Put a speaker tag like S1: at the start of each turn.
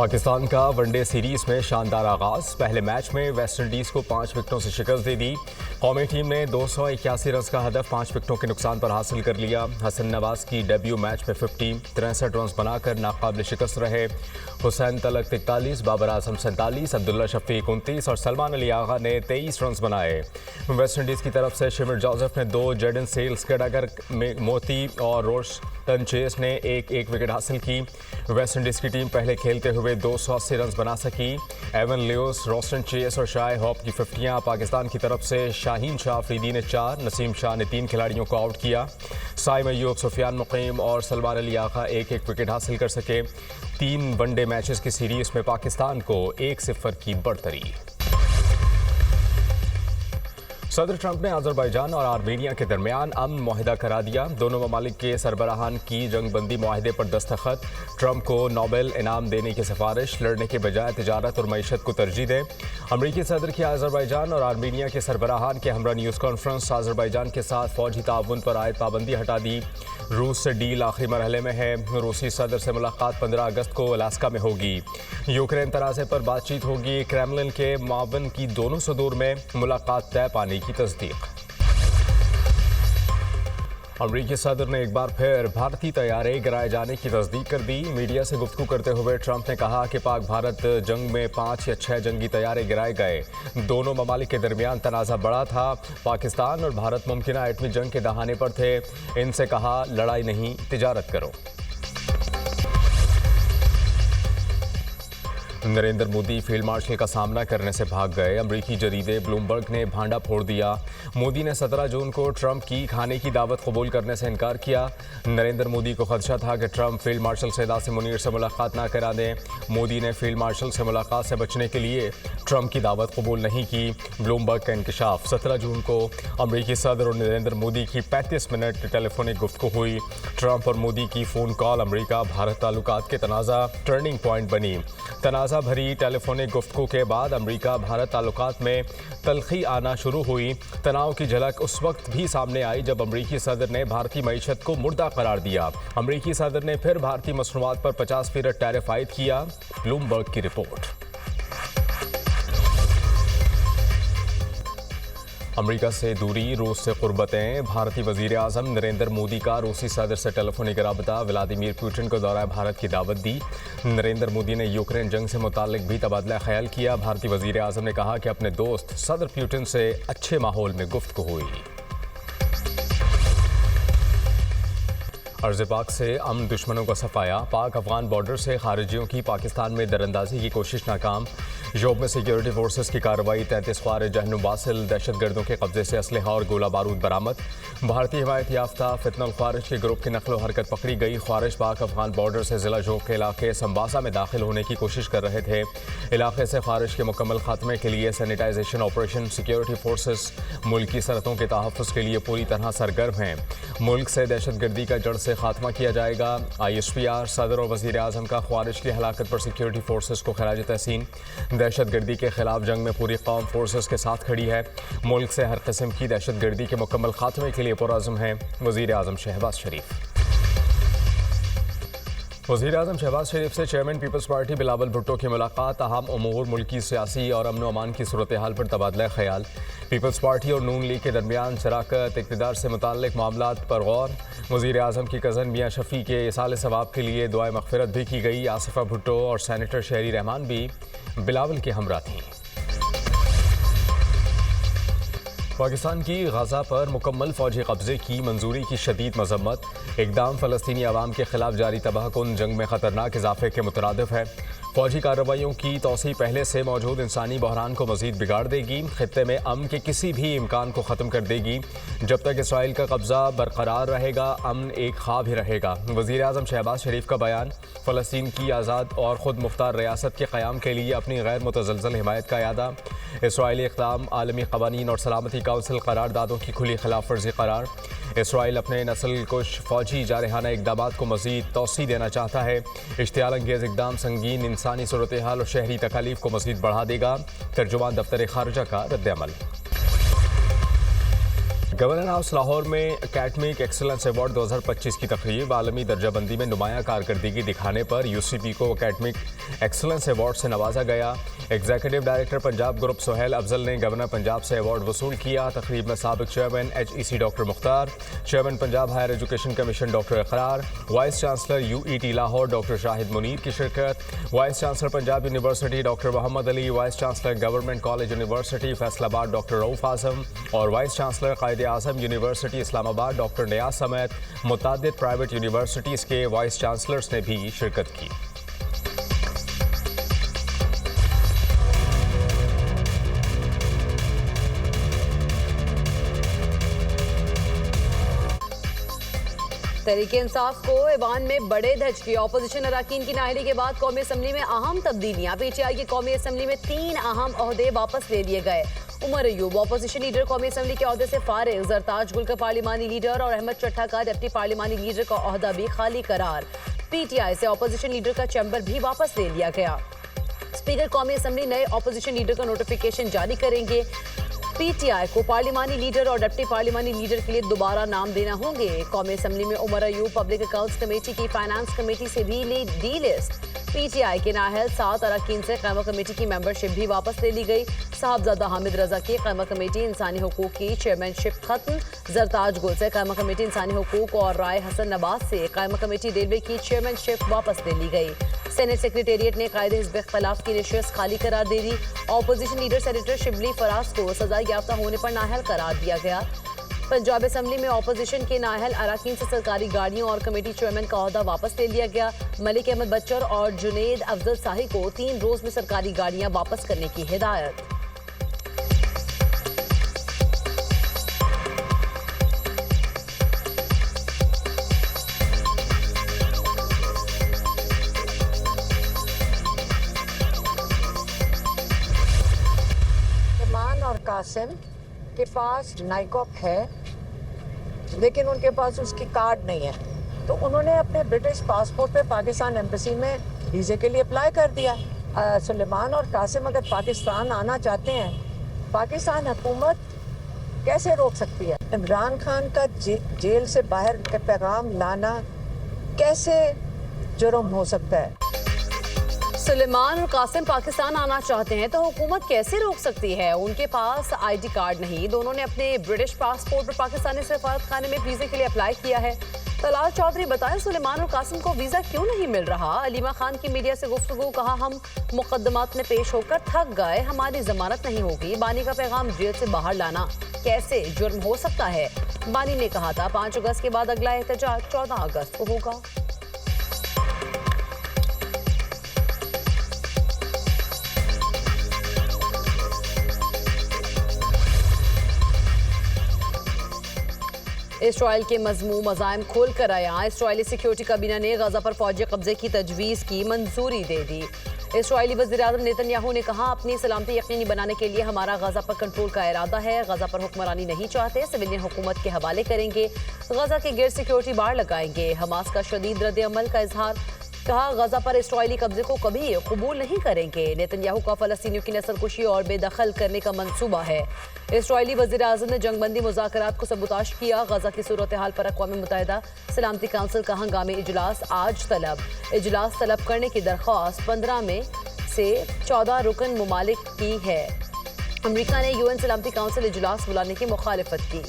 S1: पाकिस्तान का one day series में शानदार आगाज। पहले मैच में वेस्ट इंडीज़ को 5 विकेटों से शिकस्त दे दी। कौमी टीम ने 281 रन का हदफ 5 विकेटों के नुकसान पर हासिल कर लिया। हसन नवाज की डेब्यू मैच में 63 रन बनाकर नाकाबिल शिकस्त रहे। हुसैन तलक 43, बाबर आजम 47, अब्दुल्ला शफीक 29 और सलमान अली आगा ने 23 रन बनाए। वेस्ट इंडीज़ की तरफ से शिमर जोसेफ ने 2, जेडन सेल्स केडागर मोती और रोस्टन चेस ने एक विकेट हासिल की। वेस्ट इंडीज़ की टीम पहले खेलते हुए 280 रन बना सकी। एवन लियोस, रोस्टन चेस और शाय हॉप की 50 पाकिस्तान की तरफ से शाहीन शाह अफरीदी ने 4, नसीम शाह ने 3 खिलाड़ियों को आउट किया। साइम अयूब, सुफियान मुकीम और सलमान अली आगा एक विकेट हासिल कर सके। 3 वनडे मैचेस की सीरीज में पाकिस्तान को 1-0 की बढ़तरी। सदर ट्रंप ने अजरबैजान और आर्मेनिया के दरमियान अमन मुआहिदा करा दिया। दोनों ममालिक के सरबराहान की जंगबंदी मुआहिदे पर दस्तखत। ट्रंप को नोबेल इनाम देने की सिफारिश। लड़ने के बजाय तिजारत और मईशत को तरजीह दें। अमरीकी सदर की अजरबैजान और आर्मेनिया के सरबराहान के हमरा न्यूज़ कॉन्फ्रेंस। अजरबैजान के साथ फौजी ताउन पर आयद पाबंदी हटा दी। रूस से डील आखिरी मरहले में है। रूसी सदर से मुलाकात 15 अगस्त को अलास्का में होगी। यूक्रेन तनाज़े पर बातचीत होगी। क्रेमलिन के मावन की दोनों सदूर में मुलाकात तय पाने की तस्दीक। अमरीकी सदर ने एक बार फिर भारतीय तैयारे गिराए जाने की तस्दीक कर दी। मीडिया से गुफ्तगू करते हुए ट्रंप ने कहा कि पाक भारत जंग में 5 या 6 जंगी तैयारे गिराए गए। दोनों ममालिक के दरमियान तनाज़ा बड़ा था। पाकिस्तान और भारत मुमकिना एटमी जंग के दहाने पर थे। इनसे कहा लड़ाई नहीं, तिजारत करो। नरेंद्र मोदी फील्ड मार्शल का सामना करने से भाग गए। अमरीकी जरीदे ब्लूमबर्ग ने भांडा फोड़ दिया। मोदी ने 17 जून को ट्रंप की खाने की दावत कबूल करने से इनकार किया। नरेंद्र मोदी को खदशा था कि Trump field marshal Syed Asim Munir से मुलाकात ना करा दें। मोदी ने फील्ड मार्शल से मुलाकात से बचने के लिए ट्रंप की दावत कबूल नहीं की। ब्लूमबर्ग का इंकशाफ। 17 जून को अमरीकी सदर और नरेंद्र मोदी की 35 मिनट टेलीफोनिक गुफ्तगू हुई। ट्रंप और मोदी की फ़ोन कॉल अमरीका भारत ताल्लुकात के तनाज़ा टर्निंग पॉइंट बनी। तनाज़ा भरी टेलीफोनिक गुफ्तगू के बाद अमरीका भारत ताल्लुकात में तलखी आना शुरू हुई। तनाव की झलक उस वक्त भी सामने आई जब अमरीकी सदर ने भारतीय मईशत को मुर्दा करार दिया। अमरीकी सदर ने फिर भारतीय मसनूआत पर 50% टैरिफ आयद किया। ब्लूमबर्ग की रिपोर्ट। अमरीका से दूरी, रूस से कुर्बतें। भारतीय वज़ीर आज़म नरेंद्र मोदी का रूसी सदर से टेलीफोनिक राबता। व्लादिमीर पुतिन को दौरा भारत की दावत दी। नरेंद्र मोदी ने यूक्रेन जंग से मुताल्लिक भी तबादला ख्याल किया। भारतीय वज़ीर आज़म ने कहा कि अपने दोस्त सदर पुतिन से अच्छे माहौल में गुफ्तगू हुई। अर्ज़ पाक से अमन दुश्मनों का सफाया। पाक अफगान बॉर्डर से खारिजियों की पाकिस्तान में दरअंदाजी की कोशिश नाकाम। योब में सिक्योरिटी फोर्सेस की कार्रवाई। 33 ख्वारिज जहन्नुम वासिल। दहशतगर्दों के कब्जे से असलहा और गोला बारूद बरामद। भारतीय हिमायत याफ्ता फितनल ख्वारिज के ग्रुप की नकलो हरकत पकड़ी गई। ख्वारिज पाक अफगान बॉर्डर से ज़िला जोब के इलाके संबासा में दाखिल होने की कोशिश कर रहे थे। इलाके से ख्वारिज के मुकम्मल खात्मे के लिए सैनिटाइजेशन ऑपरेशन। सिक्योरिटी फोर्सेस मुल्क की सरहदों के तहफ़्फ़ुज़ के लिए पूरी तरह सरगर्म हैं। मुल्क से दहशतगर्दी का जड़ से खात्मा किया जाएगा। ISPR सदर और वज़ीर आज़म का ख्वारिज की हलाकत पर सिक्योरिटी फोर्सेस को खराज तहसीन। दहशतगर्दी के खिलाफ जंग में पूरी कौम फोर्सेस के साथ खड़ी है। मुल्क से हर किस्म की दहशतगर्दी के मुकम्मल खात्मे के लिए पुरअज़्म है वज़ीर आज़म शहबाज शरीफ। वज़ीर आज़म शहबाज शरीफ से chairman Peoples Party Bilawal Bhutto की मुलाकात। अहम उमूर, मुल्की सियासी और अमन व अमान की सूरत हाल पर तबादला ख्याल। पीपल्स पार्टी और नून लीग के दरमियान शराकत, इक़्तिदार से मुताल्लिक़ मामलात पर गौर। वज़ीर आज़म की कज़न मियाँ शफ़ी के इसाले सवाब के लिए दुआए मग़फ़िरत भी की गई। आसिफ़ा भुट्टो और सैनेटर शहरी रहमान भी बिलावल के हमरा थीं। पाकिस्तान की गजा पर मुकम्मल फौजी कब्जे की मंजूरी की शदीद मजम्मत। इक़दाम फ़लस्तीनी अवाम के खिलाफ जारी तबाहकुन जंग में ख़तरनाक इजाफे के मुतरादिफ है। फौजी कार्रवाइयों की तोसी पहले से मौजूद इंसानी बहरान को मज़ीद बिगाड़ देगी। खित्ते में अमन के किसी भी इम्कान को ख़त्म कर देगी। जब तक इसराइल का कब्ज़ा बरकरार रहेगा, अमन एक ख्वाब ही रहेगा। वज़ीर आज़म शहबाज शरीफ का बयान। फ़लस्तीन की आज़ाद और ख़ुद मुख्तार रियासत के क़याम के लिए अपनी गैर मुतज़लज़ल हिमायत का यादा। इसराइली इक़दाम आलमी क़वानीन और सलामती काउंसिल करारदादों की खुली खिलाफ वर्जी करार। इसराइल अपने नस्ल कुश फौजी जारहाना इक़दामात को मज़ीद तोसी देना चाहता है। इश्तियाल अंगेज़ इक़दाम संगीन इंसानी सूरत हाल और शहरी तकालीफ को मज़ीद बढ़ा देगा। तर्जुमान दफ्तर ख़ारजा का रद्द अमल। गवर्नर हाउस लाहौर में एकेडमिक एक्सीलेंस अवार्ड 2025 की तकरीब आलमी दर्जाबंदी में नुमाया कारकर्दगी दिखाने पर यूसीपी को एकेडमिक एक्सीलेंस अवार्ड से नवाजा गया। Executive director Punjab group Sohail Afzal ने गवर्नर पंजाब से अवार्ड वसूल किया। तकरीब में साबिक chairman HEC doctor Mukhtar, chairman Punjab higher education commission doctor Iqrar, vice chancellor UET Lahore doctor Shahid Munir की शिरकत, vice chancellor Punjab university doctor Mohammad Ali, vice chancellor government college university Faisalabad doctor Rauf Azam और vice chancellor Quaid e Azam university Islamabad doctor Niaz समेत मुतअद्दिद प्राइवेट यूनिवर्सिटीज़ के वाइस चांसलर्स ने भी शिरकत की।
S2: तहरीक इंसाफ को ऐवान में बड़े धचके। ऑपोजिशन अरकान की नाअहली के बाद कौमी असम्बली में अहम तब्दीलियां। PTI की कौमी असम्बली में 3 अहम ओहदे वापस ले लिए गए। उमर अयूब ऑपोजिशन लीडर कौमी असम्बली के ओहदे से फारिग, जरताज गुल का पार्लिमानी लीडर और अहमद चट्टा का डिप्टी पार्लिमानी लीडर का ओहदा भी खाली करार। PTI से ऑपोजिशन लीडर का चैम्बर भी वापस ले लिया गया। स्पीकर कौमी असम्बली नए ऑपोजिशन लीडर का नोटिफिकेशन जारी करेंगे। PTI को पार्लिमानी लीडर और डिप्टी पार्लिमानी लीडर के लिए दोबारा नाम देना होंगे। कौमी असम्बली में Umar Ayub public accounts committee की फाइनेंस कमेटी से भी ली डी लिस्ट। PTI के नाअहल 7 अरकान से क़यामा कमेटी की मेंबरशिप भी वापस ले ली गई। साहबजादा हामिद रजा की क़यामा कमेटी इंसानी हुकूक की चेयरमैनशिप खत्म। जरताज गुल से क़यामा कमेटी इंसानी हुकूक और राय हसन नवाज से क़यामा कमेटी रेलवे की चेयरमैनशिप वापस ले ली गई। सेनेट सेक्रेटेरिएट ने कायदे हिज़्ब इख्तिलाफ की नशिस्त खाली करार दे दी। Opposition leader senator Shibli Faraz को सजा याफ्ता होने पर नाअहल करार दिया गया। पंजाब असम्बली में ऑपोजिशन के नाअहल अरकान से सरकारी गाड़ियों और कमेटी चेयरमैन का ओहदा वापस ले लिया गया। मलिक अहमद बच्चर और जुनेद अफजल शाही को 3 रोज में सरकारी गाड़ियां वापस करने की हिदायत।
S3: और कासिम के पास नाइकॉप है लेकिन उनके पास उसकी कार्ड नहीं है, तो उन्होंने अपने ब्रिटिश पासपोर्ट पे पाकिस्तान एम्बेसी में वीज़े के लिए अप्लाई कर दिया। सुलेमान और कासिम अगर पाकिस्तान आना चाहते हैं, पाकिस्तान हुकूमत कैसे रोक सकती है? इमरान खान का जेल से बाहर के पैगाम लाना कैसे जुर्म हो सकता है?
S2: सुलेमान और कासिम पाकिस्तान आना चाहते हैं तो हुकूमत कैसे रोक सकती है? उनके पास ID कार्ड नहीं। दोनों ने अपने ब्रिटिश पासपोर्ट पर पाकिस्तानी सफारत खाने में वीज़े के लिए अप्लाई किया है। तलाल चौधरी बताएं, सुलेमान और कासिम को वीज़ा क्यों नहीं मिल रहा? अलीमा खान की मीडिया से गुफ्तगू, कहा हम मुकदमात में पेश होकर थक गए, हमारी जमानत नहीं होगी। बानी का पैगाम जेल से बाहर लाना कैसे जुर्म हो सकता है? बानी ने कहा था 5 अगस्त के बाद अगला एहतजाज 14 अगस्त को होगा। इसराइल के मजमूम अज़ाइम खोल कर आया। इसराइली सिक्योरिटी काबीना ने गजा पर फौजी कब्जे की तजवीज़ की मंजूरी दे दी। इसराइली वज़ीर-ए-आज़म नेतन्याहू ने कहा, अपनी सलामती यकीनी बनाने के लिए हमारा गजा पर कंट्रोल का इरादा है। गजा पर हुक्मरानी नहीं चाहते, सिविलियन हुकूमत के हवाले करेंगे। गजा के गिर्द सिक्योरिटी बाड़ लगाएंगे। हमास का शदीद रद्द अमल का इजहार, कहा गजा पर इसराइली कब्जे को कभी कबूल नहीं करेंगे। नेतन्याहू का फ़लस्तीनियों की नस्लकुशी और बेदखल करने का मंसूबा है। इसराइली वज़ीर-ए-आज़म ने जंगबंदी मुज़ाकरात को सबूताश किया। गजा की सूरत हाल पर अक़वाम मुत्तहिदा सलामती काउंसिल का हंगामी इजलास आज तलब। इजलास तलब करने की दरख्वास्त 15 में से 14 रुकन मुमालिक की है। अमरीका ने UN सलामती काउंसिल इजलास बुलाने की मुखालिफत की।